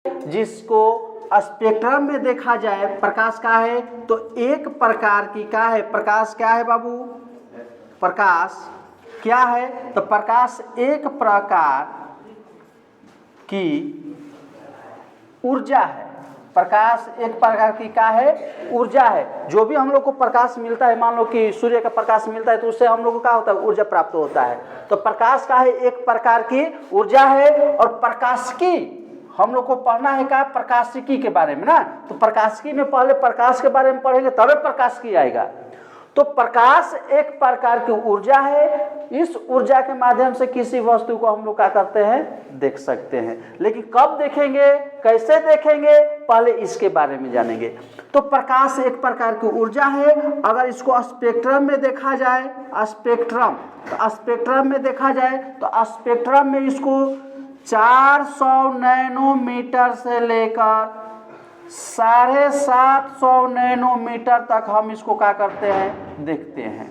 जिसको स्पेक्ट्रम में देखा जाए प्रकाश का है तो एक प्रकार की क्या है, प्रकाश क्या है बाबू, प्रकाश क्या है, तो प्रकाश एक प्रकार की ऊर्जा है। प्रकाश एक प्रकार की क्या है, ऊर्जा है। जो भी हम लोग को प्रकाश मिलता है, मान लो कि सूर्य का प्रकाश मिलता है तो उससे हम लोग को क्या होता है, ऊर्जा प्राप्त होता है। तो प्रकाश का है एक प्रकार की ऊर्जा है। और प्रकाशिकी हम लोग को पढ़ना है क्या, प्रकाशिकी के बारे में ना। तो प्रकाशिकी में पहले प्रकाश के बारे में पढ़ेंगे तब प्रकाशिकी आएगा। तो प्रकाश एक प्रकार की ऊर्जा है। इस ऊर्जा के माध्यम से किसी वस्तु को हम लोग क्या करते हैं, देख सकते हैं। लेकिन कब देखेंगे, कैसे देखेंगे, पहले इसके बारे में जानेंगे। तो प्रकाश एक प्रकार की ऊर्जा है। अगर इसको स्पेक्ट्रम में देखा जाए, स्पेक्ट्रम में देखा जाए तो स्पेक्ट्रम में इसको 400 नैनोमीटर से लेकर 750 नैनोमीटर तक हम इसको क्या करते हैं, देखते हैं।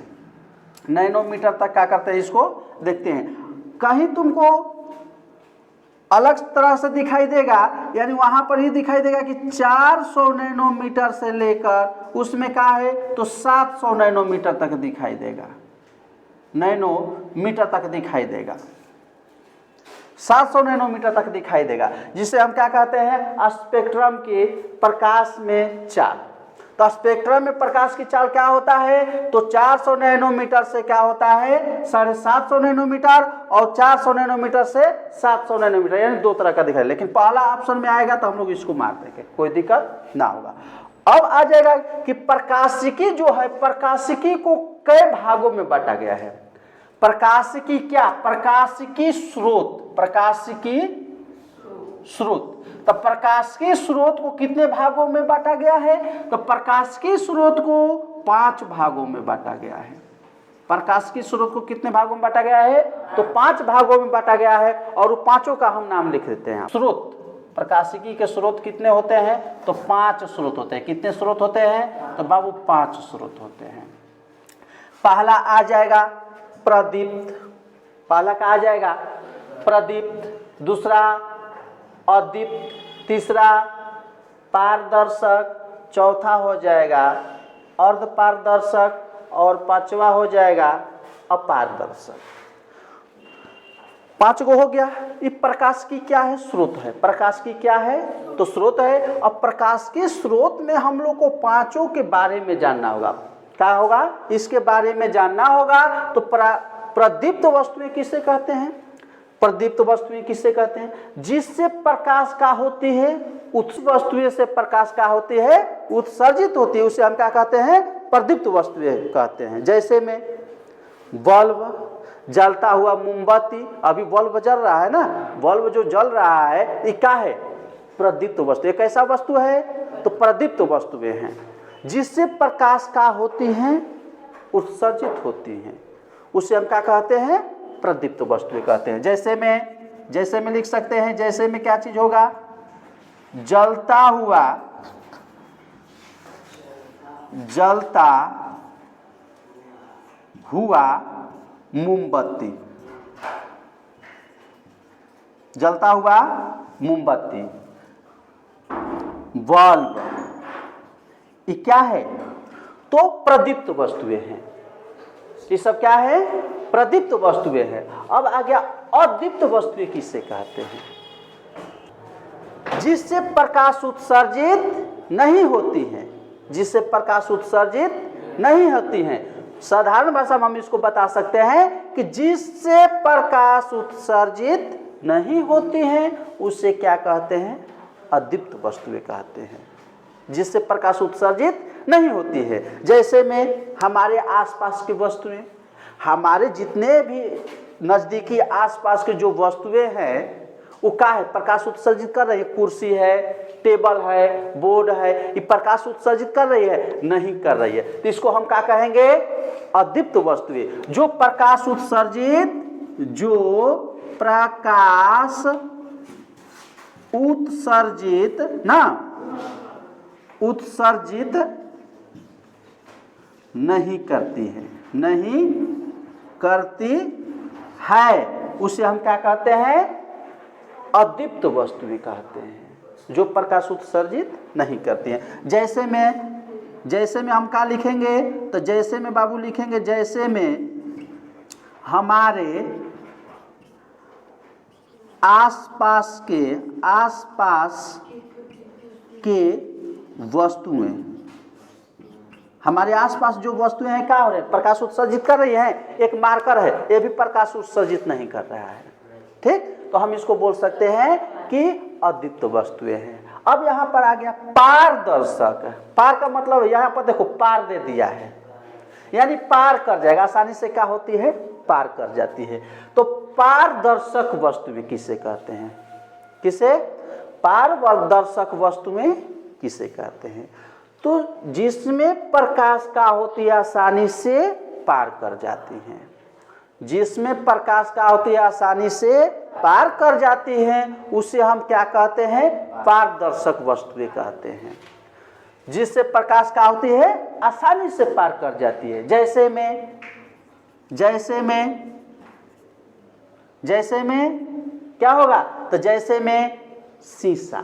नैनोमीटर तक क्या करते हैं, इसको देखते हैं। कहीं तुमको अलग तरह से दिखाई देगा, यानी वहां पर ही दिखाई देगा कि 400 नैनोमीटर से लेकर उसमें क्या है तो 700 नैनोमीटर तक दिखाई देगा, नैनोमीटर तक दिखाई देगा, 700 नैनोमीटर तक दिखाई देगा, जिसे हम क्या कहते हैं, स्पेक्ट्रम के प्रकाश में चाल। तो स्पेक्ट्रम में प्रकाश की चाल क्या होता है, तो 400 नैनोमीटर से क्या होता है 750 नैनोमीटर, और 400 नैनोमीटर से 700 नैनोमीटर, यानी दो तरह का दिखाई। लेकिन पहला ऑप्शन में आएगा तो हम लोग इसको मार देंगे, कोई दिक्कत ना होगा। अब आ जाएगा कि प्रकाशिकी जो है, प्रकाशिकी को कई भागों में बांटा गया है। प्रकाशिकी क्या, प्रकाशिकी स्रोत, प्रकाशिकी स्रोत। तो प्रकाशिकी स्रोत को कितने भागों में बांटा गया है, तो प्रकाशिकी स्रोत को 5 भागों में बांटा गया है। प्रकाशिकी स्रोत को कितने भागों में बांटा गया है, तो 5 भागों में बांटा गया है। और वो पांचों का हम नाम लिख देते हैं। स्रोत, प्रकाशिकी के स्रोत कितने होते हैं, तो 5 स्रोत होते हैं। कितने स्रोत होते हैं, तो बाबू 5 स्रोत होते हैं। पहला आ जाएगा प्रदीप्त, पहला का आ जाएगा प्रदीप्त, दूसरा अदीप्त, तीसरा पारदर्शक, चौथा हो जाएगा अर्धपारदर्शक, और पांचवा हो जाएगा अपारदर्शक। 5 गो हो गया। ये प्रकाश की क्या है, स्रोत है। प्रकाश की क्या है, तो स्रोत है। अब प्रकाश के स्रोत में हम लोग को पांचों के बारे में जानना होगा। क्या होगा, इसके बारे में जानना होगा। तो प्रदीप्त वस्तुएं किसे कहते हैं, प्रदीप्त वस्तुएं किसे कहते हैं, जिससे प्रकाश का होती है, उस वस्तुएं से प्रकाश का होती है उत्सर्जित होती है, उसे हम क्या कहते हैं, प्रदीप्त वस्तुएं कहते हैं। जैसे में बल्ब, जलता हुआ मोमबत्ती, अभी बल्ब जल रहा है ना, बल्ब जो जल रहा है ये क्या है, प्रदीप्त वस्तु। एक ऐसा वस्तु है, तो प्रदीप्त वस्तुएं हैं जिससे प्रकाश का होती हैं उत्सर्जित होती हैं, उसे हम क्या कहते हैं, प्रदीप्त वस्तुएं कहते हैं। जैसे में लिख सकते हैं, जैसे में क्या चीज होगा, जलता हुआ मोमबत्ती, जलता हुआ मोमबत्ती, बल्ब, ये क्या है, तो प्रदीप्त वस्तुएं हैं। ये सब क्या है, प्रदीप्त वस्तुएं हैं। अब आ गया अदीप्त वस्तुएं किससे कहते हैं, जिससे प्रकाश उत्सर्जित नहीं होती हैं, जिससे प्रकाश उत्सर्जित नहीं होती हैं। साधारण भाषा में हम इसको बता सकते हैं कि जिससे प्रकाश उत्सर्जित नहीं होती हैं उसे क्या कहते हैं, अदीप्त वस्तुएं कहते हैं, जिससे प्रकाश उत्सर्जित नहीं होती है। जैसे में हमारे आसपास की वस्तुएं, हमारे जितने भी नजदीकी आसपास के जो वस्तुएं हैं वो क्या है, प्रकाश उत्सर्जित कर रही है। कुर्सी है, टेबल है, बोर्ड है, ये प्रकाश उत्सर्जित कर रही है, नहीं कर रही है। तो इसको हम क्या कहेंगे, अदीप्त वस्तुएं। जो प्रकाश उत्सर्जित उत्सर्जित नहीं करती है, नहीं करती है, उसे हम क्या कहते हैं, अदीप्त वस्तुएं कहते हैं। जो प्रकाश उत्सर्जित नहीं करती हैं। जैसे में हम क्या लिखेंगे, तो जैसे में बाबू लिखेंगे, जैसे में हमारे आसपास के वस्तुएं, हमारे आसपास जो वस्तुएं हैं क्या हो रहे हैं, प्रकाश उत्सर्जित कर रही हैं। एक मार्कर है, ये भी प्रकाश उत्सर्जित नहीं कर रहा है, ठीक। तो हम इसको बोल सकते हैं कि अदीप्त वस्तुएं हैं। अब यहाँ पर आ गया पारदर्शक। पार का मतलब यहाँ पर देखो पार दे दिया है, यानी पार कर जाएगा, आसानी से क्या होती है, पार कर जाती है। तो पारदर्शक वस्तुएं किसे कहते हैं, किसे, पारदर्शक वस्तुएं किसे कहते हैं। तो जिसमें प्रकाश का होती है आसानी से पार कर जाती हैं, जिसमें प्रकाश का होती है आसानी से पार कर जाती हैं, उसे हम क्या कहते हैं, पारदर्शक वस्तुएं कहते हैं। जिससे प्रकाश का होती है आसानी से पार कर जाती है। जैसे में क्या होगा, तो जैसे में शीशा,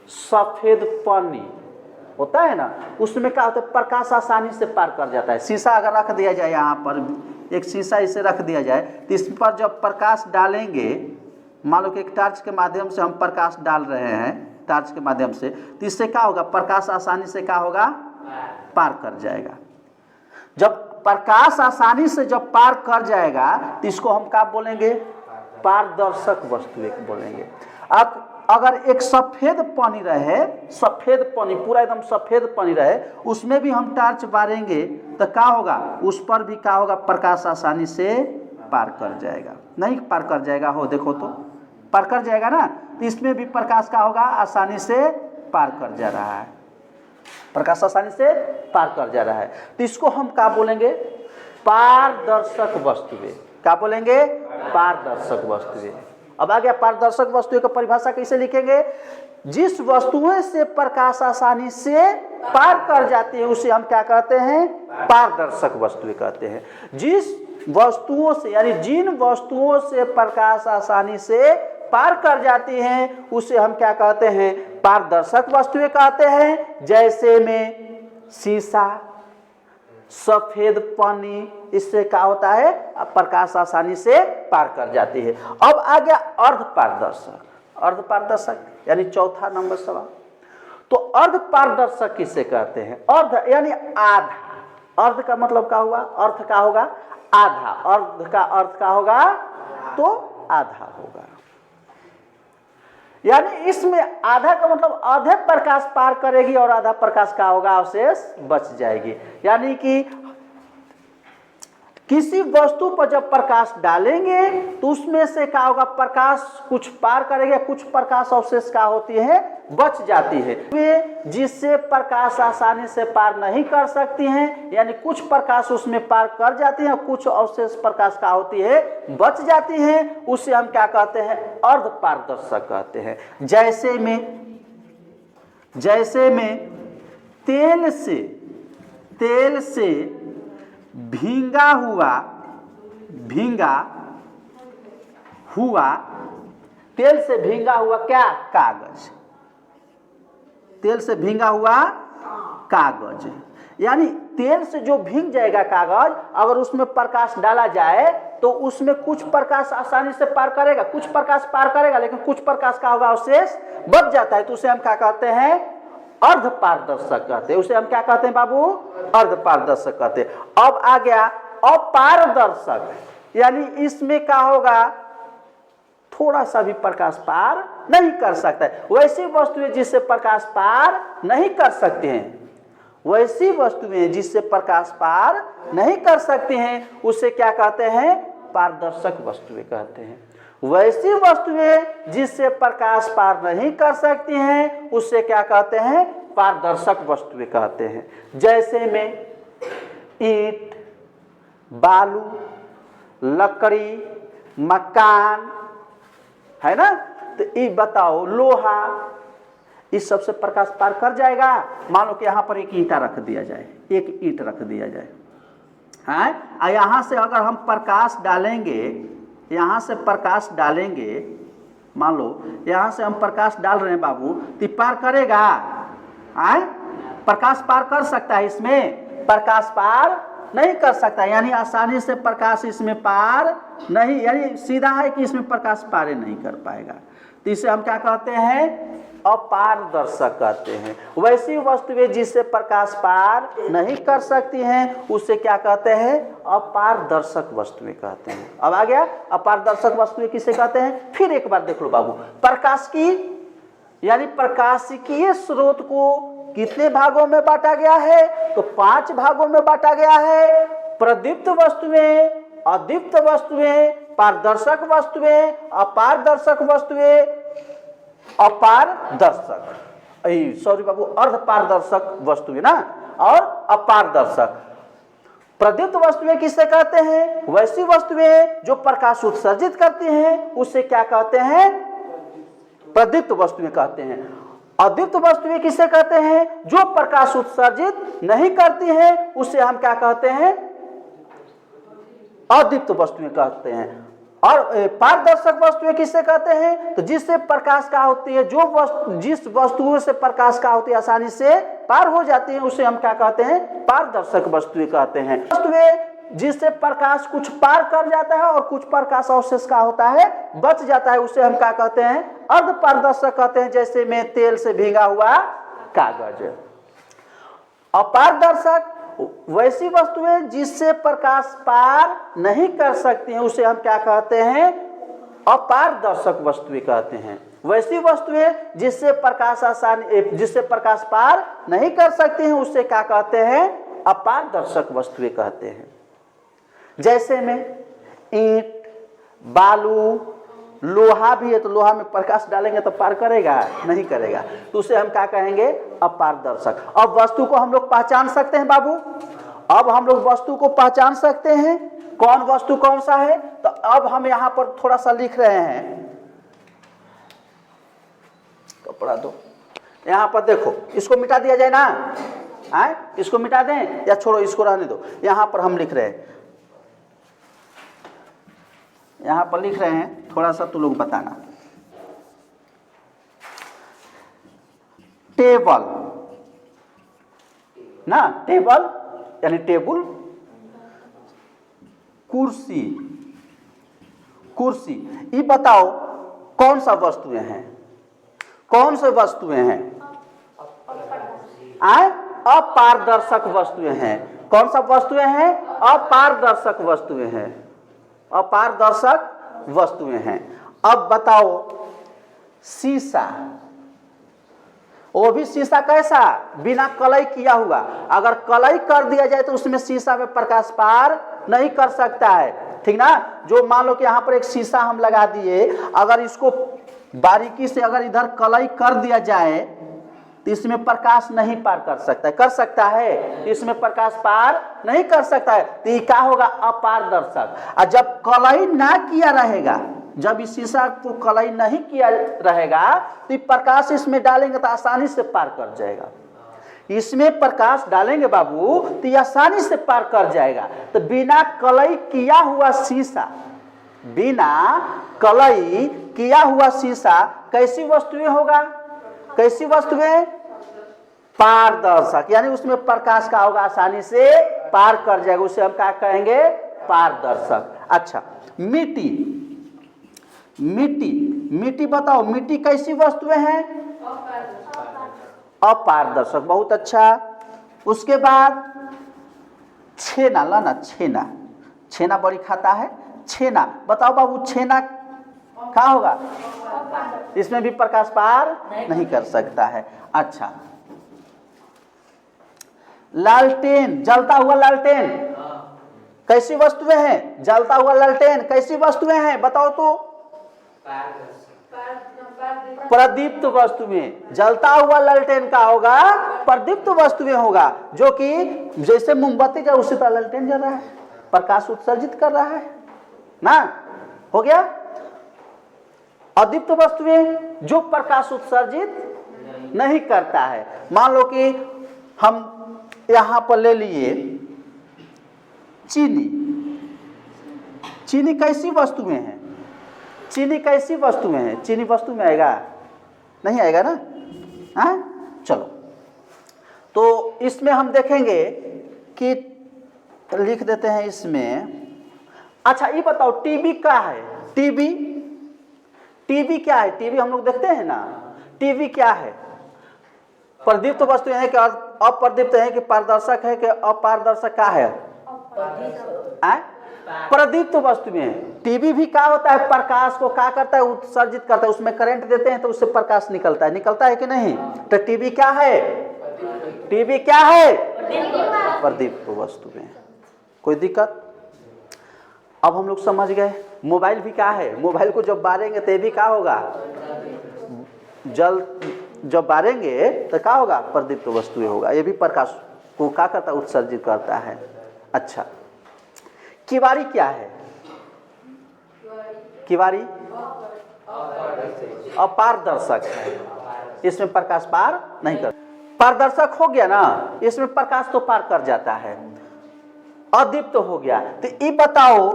सफेद पन्नी होता है ना, उसमें क्या होता है, प्रकाश आसानी से पार कर जाता है। शीशा अगर रख दिया जाए, यहाँ पर एक शीशा इसे रख दिया जाए, तो इस पर जब प्रकाश डालेंगे, मान लो कि एक टॉर्च के माध्यम से हम प्रकाश डाल रहे हैं, टॉर्च के माध्यम से, तो इससे क्या होगा, प्रकाश आसानी से क्या होगा, पार कर जाएगा। जब प्रकाश आसानी से जब पार कर जाएगा, तो इसको हम क्या बोलेंगे, पारदर्शक वस्तुएं बोलेंगे। अब अगर एक सफेद पानी रहे, सफेद पानी पूरा एकदम सफेद पानी रहे, उसमें भी हम टॉर्च बारेंगे तो क्या होगा, उस पर भी क्या होगा, प्रकाश आसानी से पार कर जाएगा। नहीं पार कर जाएगा, हो देखो तो पार कर जाएगा ना, तो इसमें भी प्रकाश का होगा, आसानी से पार कर जा रहा है, प्रकाश आसानी से पार कर जा रहा है। तो इसको हम क्या बोलेंगे, पारदर्शक वस्तुएं। क्या बोलेंगे, पारदर्शक वस्तुएं। अब आ गया पारदर्शक वस्तुएं का परिभाषा कैसे लिखेंगे, जिस वस्तुएं से प्रकाश आसानी से पार कर जाती है उसे हम क्या कहते हैं, पारदर्शक वस्तुएं कहते हैं। जिस वस्तुओं से, यानी जिन वस्तुओं से प्रकाश आसानी से पार कर जाती हैं उसे हम क्या कहते हैं, पारदर्शक वस्तुएं कहते हैं। जैसे में शीशा, सफेद पानी, इससे क्या होता है, प्रकाश आसानी से पार कर जाती है। अब आ गया अर्धपारदर्शक। अर्धपारदर्शक यानी चौथा नंबर सवाल। तो अर्धपारदर्शक किसे कहते हैं, अर्ध यानी आधा। अर्ध का मतलब क्या हुआ, अर्थ का होगा आधा, अर्ध का अर्थ का होगा तो आधा होगा, यानी इसमें आधा का मतलब आधे प्रकाश पार करेगी और आधा प्रकाश का होगा अवशेष बच जाएगी। यानी कि किसी वस्तु पर जब प्रकाश डालेंगे तो उसमें से क्या होगा, प्रकाश कुछ पार करेगा, कुछ प्रकाश अवशेष का होती है बच जाती है, वे जिससे प्रकाश आसानी से पार नहीं कर सकती हैं, यानी कुछ प्रकाश उसमें पार कर जाती हैं, कुछ अवशेष प्रकाश का होती है बच जाती हैं, उसे हम क्या कहते हैं, अर्धपारदर्शक कहते हैं। जैसे में तेल से भींगा हुआ तेल से भींगा हुआ क्या, कागज। तेल से भींगा हुआ कागज, यानी तेल से जो भींग जाएगा कागज, अगर उसमें प्रकाश डाला जाए तो उसमें कुछ प्रकाश आसानी से पार करेगा, कुछ प्रकाश पार करेगा, लेकिन कुछ प्रकाश का होगा अवशेष बच जाता है, तो उसे हम क्या कहते हैं, अर्धपारदर्शक कहते हैं। उसे हम क्या कहते हैं बाबू, अर्धपारदर्शक कहते हैं। अब आ गया अपारदर्शक, यानी इसमें क्या होगा, थोड़ा सा भी प्रकाश पार नहीं कर सकता है। वैसी वस्तुएं जिससे प्रकाश पार नहीं कर सकते हैं, वैसी वस्तुएं जिससे प्रकाश पार नहीं कर सकते हैं उसे क्या कहते हैं, पारदर्शक वस्तुएं कहते हैं। वैसी वस्तुएं जिससे प्रकाश पार नहीं कर सकती हैं उससे क्या कहते हैं, पारदर्शक वस्तुएं कहते हैं। जैसे में ईंट, बालू, लकड़ी, मकान, है ना, तो ये बताओ, लोहा, इस सबसे प्रकाश पार कर जाएगा। मान लो कि यहाँ पर एक ईंटा रख दिया जाए, एक ईंट रख दिया जाए, हाँ, यहाँ से अगर हम प्रकाश डालेंगे, यहाँ से प्रकाश डालेंगे मान लो यहाँ से हम प्रकाश डाल रहे हैं बाबू, तो पार करेगा? आए, प्रकाश पार कर सकता है इसमें? प्रकाश पार नहीं कर सकता, यानी आसानी से प्रकाश इसमें पार नहीं, यानी सीधा है कि इसमें प्रकाश पार नहीं कर पाएगा। तो इसे हम क्या कहते हैं? अपारदर्शक कहते हैं। वैसी वस्तुएं जिससे प्रकाश पार नहीं कर सकती हैं उसे क्या कहते हैं? अपारदर्शक वस्तुएं कहते हैं। अब आ गया अपारदर्शक वस्तुएं किसे कहते हैं? फिर एक बार देख लो बाबू, प्रकाश की यानी प्रकाशिकीय स्रोत को कितने भागों में बांटा गया है? तो 5 भागों में बांटा गया है। प्रदीप्त वस्तुएं, अदीप्त वस्तुएं, पारदर्शक वस्तुएं, अपारदर्शक वस्तुएं, अपारदर्शक, सॉरी बाबू, अर्धपारदर्शक वस्तुएं ना, और अपारदर्शक। प्रदीप्त वस्तुएं किससे कहते हैं? वैसी वस्तुएं जो प्रकाश उत्सर्जित करती हैं उससे क्या कहते हैं? प्रदीप्त वस्तुएं कहते हैं। अदीप्त वस्तुएं किससे कहते हैं? जो प्रकाश उत्सर्जित नहीं करती हैं उससे हम क्या कहते हैं? अदीप्त वस्तुएं कहते हैं। और पारदर्शक वस्तुएं किससे कहते हैं? तो जिससे प्रकाश का होती है, जो जिस वस्तुओं से प्रकाश का होती है आसानी से पार हो जाती है उसे हम क्या कहते हैं? पारदर्शक वस्तुएं कहते हैं। वस्तुएं जिससे प्रकाश कुछ पार कर जाता है और कुछ प्रकाश अवशेष का होता है बच जाता है उसे हम क्या कहते हैं? अर्धपारदर्शक कहते हैं, जैसे में तेल से भीगा हुआ कागज। अपारदर्शक वैसी वस्तुएं जिससे प्रकाश पार नहीं कर सकती हैं उसे हम क्या कहते हैं? अपारदर्शक वस्तुएं कहते हैं। वैसी वस्तुएं जिससे प्रकाश पार नहीं कर सकती हैं उससे क्या कहते हैं? अपारदर्शक वस्तुएं कहते हैं। जैसे में ईंट, बालू, लोहा भी है, तो लोहा में प्रकाश डालेंगे तो पार करेगा? नहीं करेगा, तो उसे हम क्या कहेंगे? अपारदर्शक। अब वस्तु को हम लोग पहचान सकते हैं बाबू, अब हम लोग वस्तु को पहचान सकते हैं कौन वस्तु कौन सा है। तो अब हम यहां पर थोड़ा सा लिख रहे हैं, कपड़ा दो, यहां पर देखो, इसको मिटा दिया जाए ना? आए, इसको मिटा दें या छोड़ो, इसको रहने दो। यहां पर हम लिख रहे हैं, यहां पर लिख रहे हैं, थोड़ा सा तो लोग बताना। टेबल ना, टेबल यानी टेबल, कुर्सी, कुर्सी। ये बताओ कौन सा वस्तुएं हैं? कौन से वस्तुएं हैं? आए, अपारदर्शक वस्तुएं हैं। कौन सा वस्तुएं हैं? अपारदर्शक वस्तुएं हैं। अपारदर्शक वस्तुएं हैं। अब बताओ शीशा, वो भी शीशा कैसा? बिना कलई किया हुआ। अगर कलई कर दिया जाए तो उसमें शीशा में प्रकाश पार नहीं कर सकता है, ठीक ना? जो मान लो कि यहाँ पर एक शीशा हम लगा दिए, अगर इसको बारीकी से अगर इधर कलई कर दिया जाए तो इसमें प्रकाश नहीं पार कर सकता है। कर सकता है? इसमें प्रकाश पार नहीं कर सकता है, तो ये क्या होगा? अपारदर्शक। और जब कलई ना किया रहेगा, जब इस शीशा को कलई नहीं किया रहेगा तो प्रकाश इसमें डालेंगे तो आसानी से पार कर जाएगा। इसमें प्रकाश डालेंगे बाबू तो ये आसानी से पार कर जाएगा। तो बिना कलई किया हुआ शीशा, बिना कलई किया हुआ शीशा कैसी वस्तुएं होगा? कैसी वस्तुएं? पारदर्शक, यानी उसमें प्रकाश का होगा, आसानी से पार कर जाएगा, उसे हम क्या कहेंगे? पारदर्शक। अच्छा, मिट्टी, मिट्टी, मिट्टी बताओ, मिट्टी कैसी वस्तुएं हैं? अपारदर्शक। बहुत अच्छा। उसके बाद छेना, लाना, छेना, छेना बड़ी खाता है, छेना बताओ बाबू, छेना क्या होगा? इसमें भी प्रकाश पार नहीं कर सकता है। अच्छा, लालटेन, जलता हुआ लालटेन कैसी वस्तुएं हैं? जलता हुआ लालटेन कैसी वस्तुएं हैं बताओ तो? प्रदीप्त वस्तुएं। जलता हुआ लालटेन का होगा? प्रदीप्त वस्तुएं होगा, जो कि जैसे मोमबत्ती का उसी तरह लालटेन जल रहा है, प्रकाश उत्सर्जित कर रहा है ना। हो गया। अदीप्त वस्तुएं जो प्रकाश उत्सर्जित नहीं करता है। मान लो कि हम यहां पर ले लिए चीनी, चीनी कैसी वस्तुएं हैं? चीनी कैसी वस्तु में है? चीनी वस्तु में आएगा? नहीं आएगा ना। हाँ चलो, तो इसमें हम देखेंगे कि लिख देते हैं इसमें। अच्छा ये बताओ टीबी क्या है? टीबी क्या है? टीबी हम लोग देखते हैं ना, टीबी क्या है? प्रदीप्त वस्तु है कि अप्रदीप्त है कि पारदर्शक है कि अपारदर्शक क्या है? प्रदीप्त वस्तु में। टीबी भी क्या होता है? प्रकाश को क्या करता है? उत्सर्जित करता है। उसमें करंट देते हैं तो उससे प्रकाश निकलता है कि नहीं? तो टीबी क्या है? टीबी क्या है? प्रदीप्त वस्तु में। कोई दिक्कत? अब हम लोग समझ गए। मोबाइल भी क्या है? मोबाइल को जब बारेंगे तो ये भी क्या होगा? जल जब बारेंगे तो क्या होगा? प्रदीप्त वस्तु होगा। ये भी प्रकाश को क्या करता है? उत्सर्जित करता है। अच्छा, किवाड़ी क्या है? किवाड़ी अपारदर्शक है, इसमें प्रकाश पार नहीं कर। पारदर्शक हो गया ना, इसमें प्रकाश तो पार कर जाता है। अदीप्त हो गया। तो ये बताओ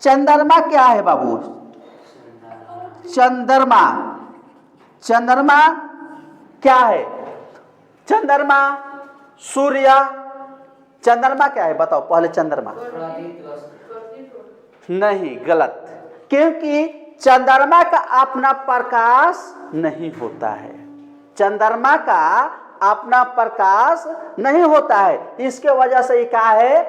चंद्रमा क्या है बाबू? चंद्रमा क्या है? चंद्रमा सूर्य। चंद्रमा क्या है बताओ पहले? चंद्रमा नहीं, गलत। क्योंकि चंद्रमा का अपना प्रकाश नहीं होता है। चंद्रमा का अपना प्रकाश नहीं होता है, इसके वजह से ये क्या है?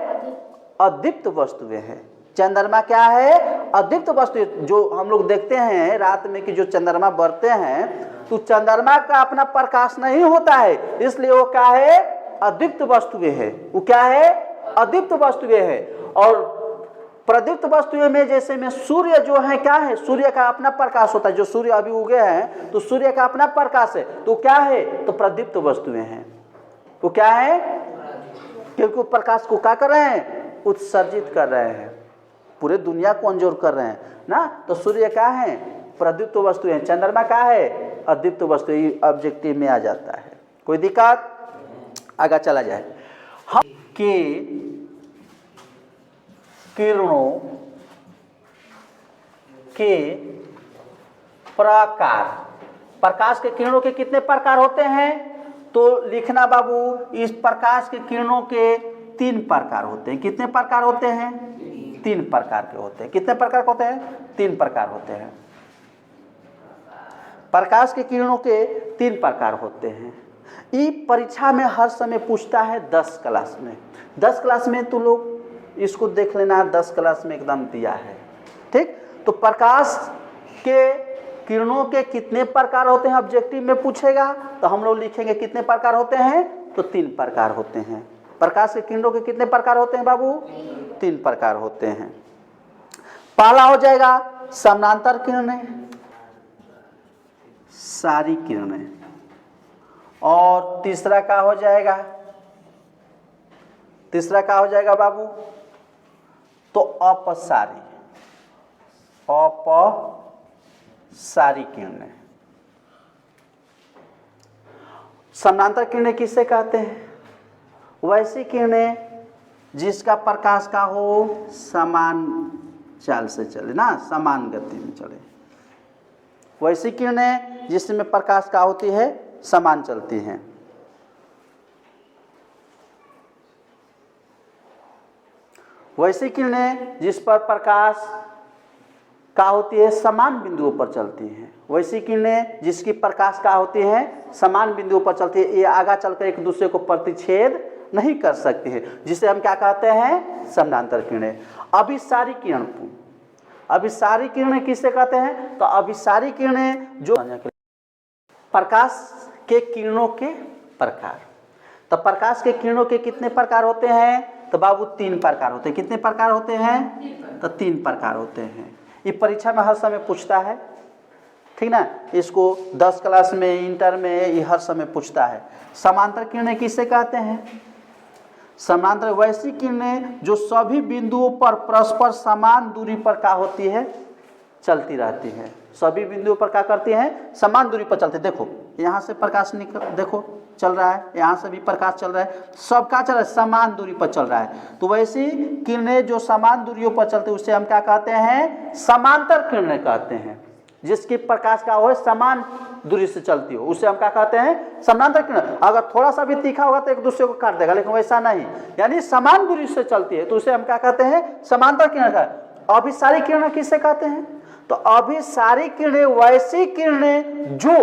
अदीप्त वस्तुएं है। चंद्रमा क्या है? अदीप्त वस्तु। जो हम लोग देखते हैं रात में कि जो चंद्रमा बढ़ते हैं तो चंद्रमा का अपना प्रकाश नहीं होता है, इसलिए वो क्या है? अदीप्त वस्तुएं है। वो क्या है? अदीप्त वस्तुएं है। और प्रदीप्त वस्तुएं में जैसे में सूर्य जो है क्या है? सूर्य का अपना प्रकाश होता है। जो सूर्य अभी उगे हैं तो सूर्य का अपना प्रकाश है, तो क्या है? तो प्रदीप्त वस्तुएं हैं। वो क्या है? क्योंकि वो प्रकाश को क्या कर रहे हैं? उत्सर्जित कर रहे हैं, पूरे दुनिया को अंजोर कर रहे हैं ना। तो सूर्य क्या है? प्रदीप्त वस्तुएं। चंद्रमा क्या है? अदीप्त वस्तु। ऑब्जेक्टिव में आ जाता है। कोई दिक्कत? आगे चला जाए। हम के किरणों के प्रकार, प्रकाश के किरणों के कितने प्रकार होते हैं? तो लिखना बाबू, इस प्रकाश के किरणों के 3 प्रकार होते हैं। कितने प्रकार होते हैं? 3 प्रकार के होते हैं। कितने प्रकार के होते हैं? 3 प्रकार होते हैं। प्रकाश के किरणों के 3 प्रकार होते हैं। ये परीक्षा में हर समय पूछता है 10 क्लास में। 10 क्लास में तो लोग इसको देख लेना, 10 क्लास में एकदम दिया है। ठीक, तो प्रकाश के किरणों के कितने प्रकार होते हैं ऑब्जेक्टिव में पूछेगा तो हम लोग लिखेंगे कितने प्रकार होते हैं? तो 3 प्रकार होते हैं। प्रकाश के किरणों के कितने प्रकार होते हैं बाबू? 3 प्रकार होते हैं। पहला हो जाएगा समानांतर किरणें, सारी किरणें, और तीसरा क्या हो जाएगा? तीसरा क्या हो जाएगा बाबू? तो अपसारी, अपसारी किरणें। समानांतर किरणें किससे कहते हैं? वैसी किरणें जिसका प्रकाश का हो समान चाल से चले ना, समान गति में चले। वैसी किरणें जिसमें प्रकाश का होती है समान चलती हैं। वैसी किरणें जिस पर प्रकाश का होती है समान बिंदुओं पर चलती हैं। वैसी किरणें जिसकी प्रकाश का होती है समान बिंदुओं पर चलती है, ये आगे चलकर एक दूसरे को प्रतिच्छेद नहीं कर सकती है, जिसे हम क्या कहते हैं? समानांतर किरणें। अभिसारी किरण, अभिसारी किरणें किसे कहते हैं? तो अभिसारी किरणें जो प्रकाश के किरणों के प्रकार। तो प्रकाश के किरणों के कितने प्रकार होते हैं? तो बाबू 3 प्रकार होते हैं। कितने प्रकार होते हैं? तो 3 प्रकार होते हैं। ये परीक्षा में हर समय पूछता है, ठीक ना। इसको 10 क्लास में, इंटर में ये हर समय पूछता है। समांतर किरणें किसे कहते हैं? समांतर वैसी किरणें जो सभी बिंदुओं पर परस्पर समान दूरी पर क्या होती है? चलती रहती है। सभी बिंदुओं पर क्या करती हैं, समान दूरी पर चलते हैं। देखो यहाँ से प्रकाश निकल, देखो चल रहा है, यहाँ से भी प्रकाश चल रहा है, सब क्या चल रहा है, समान दूरी पर चल रहा है। तो वैसी किरणें जो समान दूरियों पर चलते हैं उसे हम क्या कहते हैं, समांतर किरणें कहते हैं। जिसकी प्रकाश का हो समान दूरी से चलती हो उसे हम क्या कहते हैं, समांतर किरण। अगर थोड़ा सा भी तीखा होगा तो एक दूसरे को काट देगा, लेकिन वैसा नहीं, यानी समान दूरी से चलती है तो उसे हम क्या कहते हैं, समांतर किरण का। अभिसारी किरणें किसे कहते हैं, तो अभिसारी किरणें वैसी किरणें जो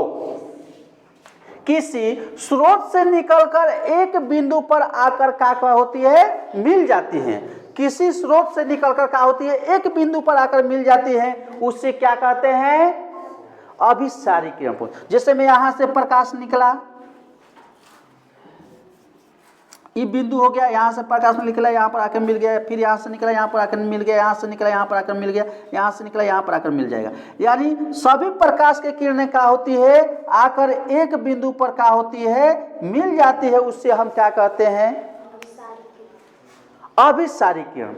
किसी स्रोत से निकलकर एक बिंदु पर आकर क्या होती है, मिल जाती है। किसी स्रोत से निकलकर क्या होती है, एक बिंदु पर आकर मिल जाती है, उससे क्या कहते हैं, अभिसारी किरण। जैसे मैं यहां से प्रकाश निकला, ये बिंदु हो गया, यहां से प्रकाश निकला, यहां पर आकर मिल गया, फिर यहां से निकला, यहां पर आकर मिल गया, यहां से निकला, यहां पर आकर मिल गया, यहां से निकला, यहां पर आकर मिल जाएगा। यानी सभी प्रकाश की किरणें क्या होती है, आकर एक बिंदु पर क्या होती है, मिल जाती है, उससे हम क्या कहते हैं, अभिसारी किरण।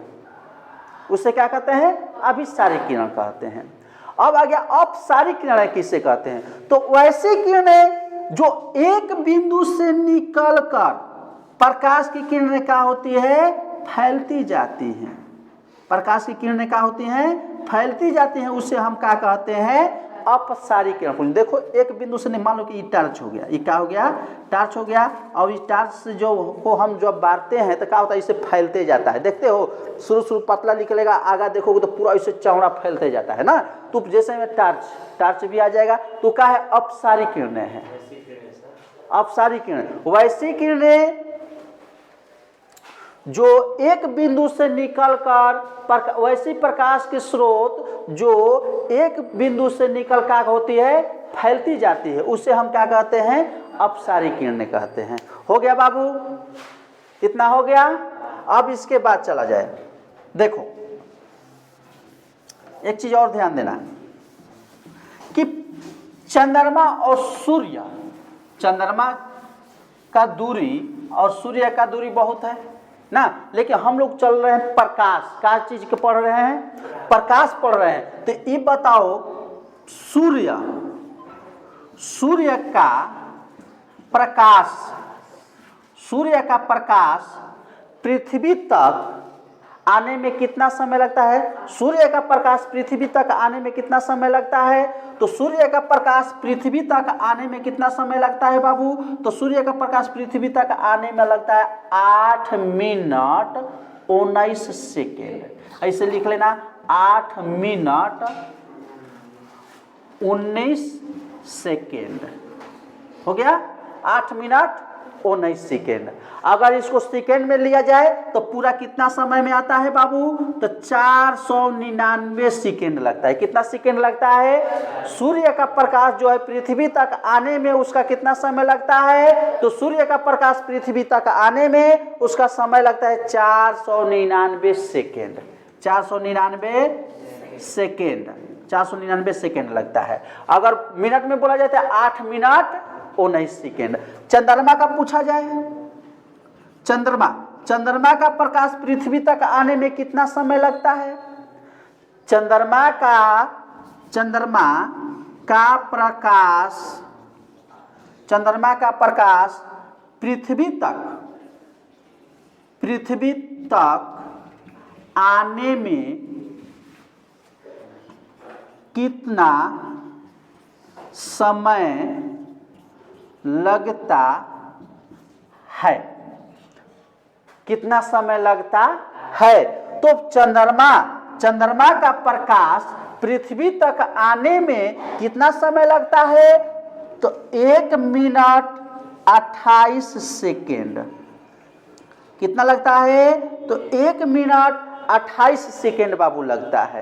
उसे क्या कहते हैं, अभिसारी किरण कहते हैं। अब आ गया अपसारी किरणें किसे कहते हैं, तो वैसी किरणें जो एक बिंदु से निकलकर प्रकाश की किरणें क्या होती है, फैलती जाती हैं। प्रकाश की किरणें क्या होती हैं, फैलती जाती हैं, उसे हम क्या कहते हैं, अपसारी किरण। देखो एक बिंदु से मान लो कि ये टार्च हो गया, ये क्या हो गया, टार्च हो गया, और इस टार्च से जो को हम जब बांटते हैं तो क्या होता है, इसे फैलते जाता है। देखते हो शुरू पतला निकलेगा, आगे देखोगे तो पूरा इसे चौड़ा फैलते जाता है ना। तो जैसे में टार्च भी आ जाएगा, तो क्या है, अपसारी किरणें हैं। अपसारी किरणें वैसी किरणें जो एक बिंदु से निकलकर वैसी प्रकाश के स्रोत जो एक बिंदु से निकलकर होती है, फैलती जाती है, उसे हम क्या कहते हैं, अपसारी किरणें कहते हैं। हो गया बाबू, इतना हो गया। अब इसके बाद चला जाए, देखो एक चीज और ध्यान देना कि चंद्रमा और सूर्य, चंद्रमा का दूरी और सूर्य का दूरी बहुत है ना, लेकिन हम लोग चल रहे हैं प्रकाश, क्या चीज के पढ़ रहे हैं, प्रकाश पढ़ रहे हैं। तो ये बताओ सूर्य का प्रकाश पृथ्वी तक आने में कितना समय लगता है, सूर्य का प्रकाश पृथ्वी तक आने में कितना समय लगता है, तो सूर्य का प्रकाश पृथ्वी तक आने में कितना समय लगता है बाबू, तो सूर्य का प्रकाश पृथ्वी तक आने में लगता है 8 मिनट 19 सेकेंड। ऐसे लिख लेना, 8 मिनट 19 सेकेंड। हो गया, 8 मिनट 19 सेकेंड। अगर इसको सेकेंड में लिया जाए तो पूरा कितना समय में आता है बाबू, तो 499 सेकेंड लगता है। कितना सेकेंड लगता है, सूर्य का प्रकाश जो है पृथ्वी तक आने में उसका कितना समय लगता है, तो सूर्य का प्रकाश पृथ्वी तक आने में उसका समय लगता है 499 सेकेंड। 499 सेकेंड लगता है। अगर मिनट में बोला जाए तो 8 मिनट 19 सेकेंड। चंद्रमा का पूछा जाए, चंद्रमा का प्रकाश पृथ्वी तक आने में कितना समय लगता है, चंद्रमा का प्रकाश पृथ्वी तक आने में कितना समय लगता है, कितना समय लगता है। तो चंद्रमा का प्रकाश पृथ्वी तक आने में कितना समय लगता है, तो 1 मिनट 28 सेकेंड। कितना लगता है, तो 1 मिनट 28 सेकेंड बाबू लगता है।